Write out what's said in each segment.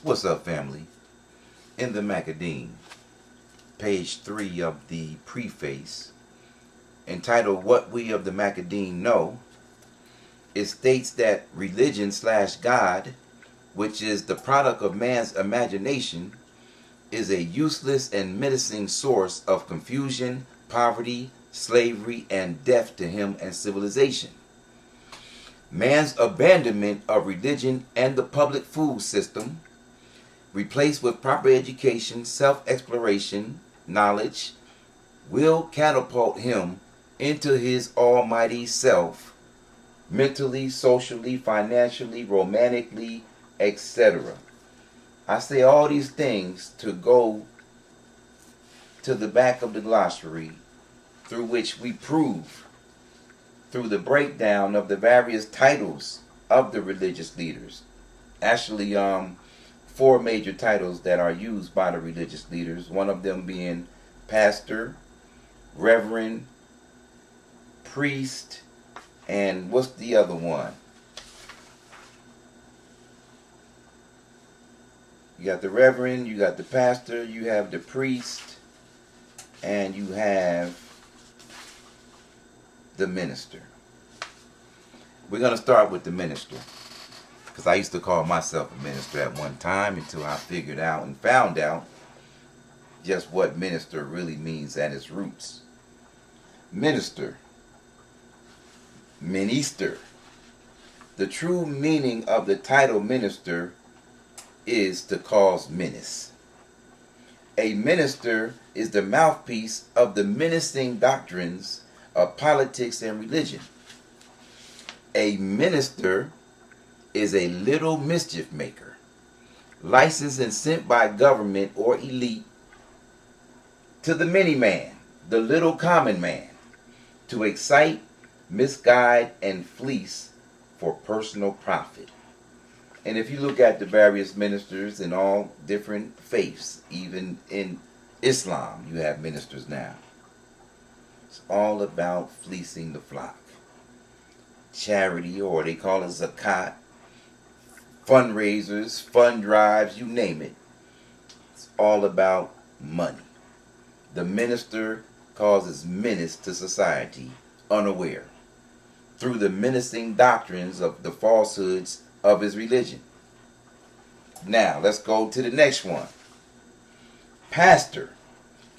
What's up, family? In the Macadine, page 3 of the preface, entitled What We of the Macadine Know, it states that religion slash God, which is the product of man's imagination, is a useless and menacing source of confusion, poverty, slavery, and death to him and civilization. Man's abandonment of religion and the public food system, replaced with proper education, self-exploration, knowledge, will catapult him into his almighty self, mentally, socially, financially, romantically, etc. I say all these things to go to the back of the glossary, through which we prove, through the breakdown of the various titles of the religious leaders. Actually, four major titles that are used by the religious leaders, one of them being pastor, reverend, priest, and what's the other one? You got the reverend, you got the pastor, you have the priest, and you have the minister. We're going to start with the minister, because I used to call myself a minister at one time until I figured out and found out just what minister really means at its roots. Minister. Minister. The true meaning of the title minister is to cause menace. A minister is the mouthpiece of the menacing doctrines of politics and religion. A minister is a little mischief maker, licensed and sent by government or elite to the many man, the little common man, to excite, misguide, and fleece for personal profit. And if you look at the various ministers in all different faiths, even in Islam, you have ministers now. It's all about fleecing the flock. Charity, or they call it zakat, fundraisers, fund drives, you name it. It's all about money. The minister causes menace to society unaware through the menacing doctrines of the falsehoods of his religion. Now, let's go to the next one. Pastor.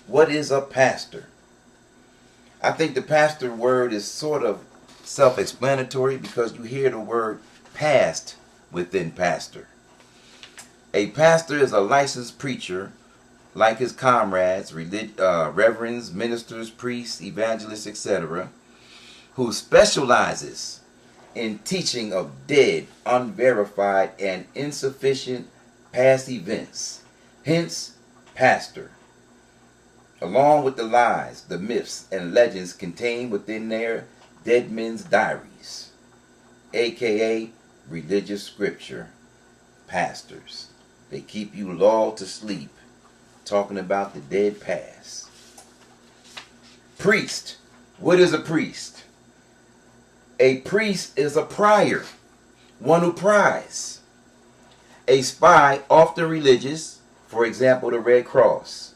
What is a pastor? I think the pastor word is sort of self-explanatory because you hear the word past within pastor. A pastor is a licensed preacher like his comrades, reverends, ministers, priests, evangelists, etc., who specializes in teaching of dead, unverified, and insufficient past events. Hence, pastor. Along with the lies, the myths, and legends contained within their dead men's diaries, aka religious scripture. Pastors. They keep you lulled to sleep, talking about the dead past. Priest. What is a priest? A priest is a prior, one who pries. A spy, often religious, for example the Red Cross,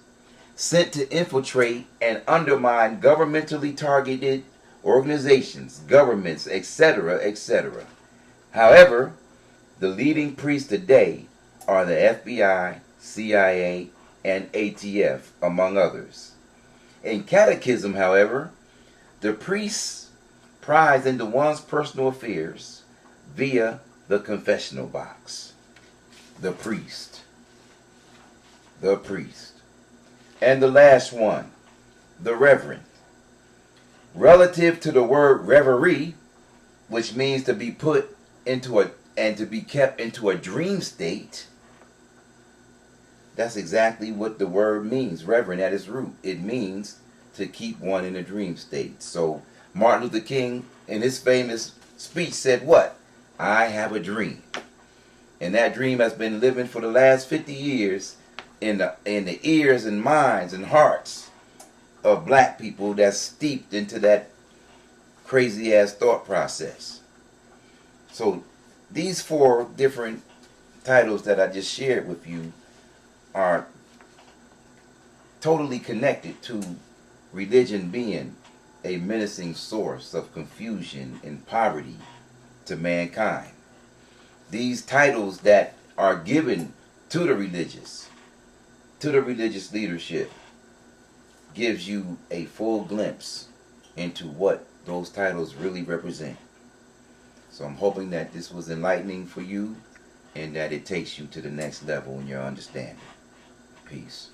sent to infiltrate and undermine governmentally targeted organizations, governments, etc., etc. However, the leading priests today are the FBI, CIA, and ATF, among others. In catechism, however, the priests pries into one's personal affairs via the confessional box. The priest. The priest. And the last one, the reverend. Relative to the word reverie, which means to be put into and to be kept into a dream state, that's exactly what the word means, reverend, at its root. It means to keep one in a dream state. So Martin Luther King, in his famous speech, said what? I have a dream. And that dream has been living for the last 50 years in the ears and minds and hearts of black people that's steeped into that crazy ass thought process. So these four different titles that I just shared with you are totally connected to religion being a menacing source of confusion and poverty to mankind. These titles that are given to the religious leadership, gives you a full glimpse into what those titles really represent. So I'm hoping that this was enlightening for you and that it takes you to the next level in your understanding. Peace.